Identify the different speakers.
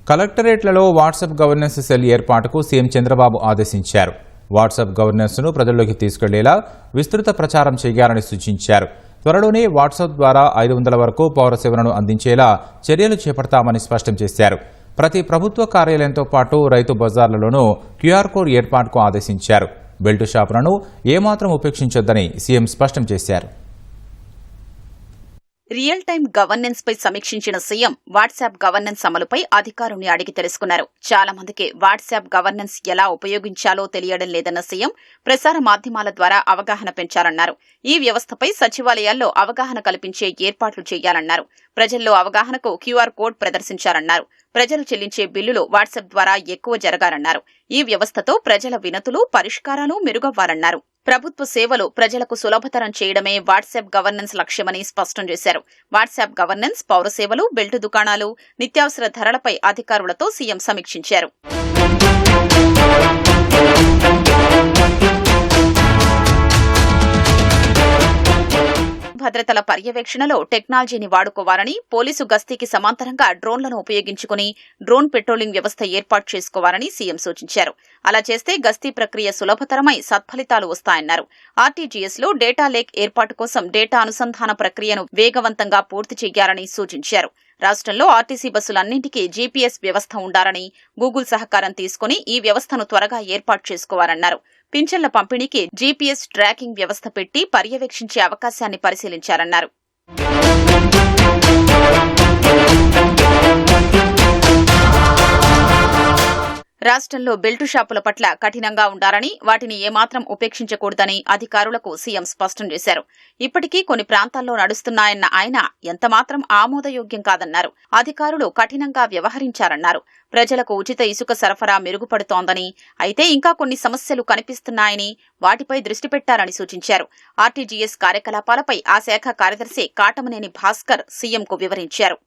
Speaker 1: కలెక్టరేట్లలో WhatsApp governance cell ఏర్పాటుకు CM Chandrababu ఆదేశించారు. WhatsApp గవర్నెన్స్ను ప్రజల్లోకి తీసుకెళ్లేలా విస్తృత ప్రచారం చేయాలని సూచించారు. త్వరలోనే వాట్సాప్ ద్వారా 500 వరకు పౌర సేవలను అందించేలా చర్యలు చేపడతామని స్పష్టం చేశారు. ప్రతి ప్రభుత్వ కార్యాలయంతో పాటు రైతు బజార్లలోనూ క్యూఆర్ కోడ్ ఏర్పాటుకు ఆదేశించారు. బెల్ట్ షాపులను ఏమాత్రం ఉపేక్షించొద్దని సీఎం స్పష్టం చేశారు.
Speaker 2: రియల్ టైం గవర్నెన్స్ పై సమీక్షించిన సీఎం వాట్సాప్ గవర్నెన్స్ అమలుపై అధికారుల్ని అడిగి తెలుసుకున్నారు. చాలా మందికి వాట్సాప్ గవర్నెన్స్ ఎలా ఉపయోగించాలో తెలియడం లేదన్న సీఎం ప్రసార మాధ్యమాల ద్వారా అవగాహన పెంచాలన్నారు. ఈ వ్యవస్థపై సచివాలయాల్లో అవగాహన కల్పించే ఏర్పాట్లు చేయాలన్నారు. ప్రజల్లో అవగాహనకు క్యూఆర్ కోడ్ ప్రదర్శించాలన్నారు. ప్రజలు చెల్లించే బిల్లులు వాట్సాప్ ద్వారా ఎక్కువ జరగాలన్నారు. ఈ వ్యవస్థతో ప్రజల వినతులు, పరిష్కారాలు మెరుగవ్వాలన్నారు. ప్రభుత్వ సేవలు ప్రజలకు సులభతరం చేయడమే వాట్సాప్ గవర్నెన్స్ లక్ష్యమని స్పష్టం చేశారు. వాట్సాప్ గవర్నెన్స్, పౌర సేవలు, బెల్టు దుకాణాలు, నిత్యావసర ధరలపై అధికారులతో సీఎం సమీక్షించారు. భద్రతల పర్యవేక్షణలో టెక్నాలజీని వాడుకోవాలని, పోలీసు గస్తీకి సమాంతరంగా డ్రోన్లను ఉపయోగించుకుని డ్రోన్ పెట్రోలింగ్ వ్యవస్థ ఏర్పాటు చేసుకోవాలని సీఎం సూచించారు. అలా చేస్తే గస్తీ ప్రక్రియ సులభతరమై సత్ఫలితాలు వస్తాయన్నారు. ఆర్టీజీఎస్ లో డేటా లేక్ ఏర్పాటు కోసం డేటా అనుసంధాన ప్రక్రియను వేగవంతంగా పూర్తి చేయాలని సూచించారు. రాష్ట్రంలో ఆర్టీసీ బస్సులన్నింటికీ జీపీఎస్ వ్యవస్థ ఉండాలని, గూగుల్ సహకారం తీసుకుని ఈ వ్యవస్థను త్వరగా ఏర్పాటు చేసుకోవాలన్నారు. పింఛన్ల పంపిణీకి జీపీఎస్ ట్రాకింగ్ వ్యవస్థ పెట్టి పర్యవేక్షించే అవకాశాన్ని పరిశీలించారన్నారు. రాష్ట్రంలో బెల్టు షాపుల పట్ల కఠినంగా ఉండాలని, వాటిని ఏమాత్రం ఉపేక్షించకూడదని అధికారులకు సీఎం స్పష్టం చేశారు. ఇప్పటికీ కొన్ని ప్రాంతాల్లో నడుస్తున్నాయన్న ఆయన ఎంతమాత్రం ఆమోదయోగ్యం కాదన్నారు. అధికారులు కఠినంగా వ్యవహరించారన్నారు. ప్రజలకు ఉచిత ఇసుక సరఫరా మెరుగుపడుతోందని, అయితే ఇంకా కొన్ని సమస్యలు కనిపిస్తున్నాయని, వాటిపై దృష్టి పెట్టాలని సూచించారు. ఆర్టీజీఎస్ కార్యకలాపాలపై ఆ శాఖ కార్యదర్శి కాటమనేని భాస్కర్ సీఎంకు వివరించారు.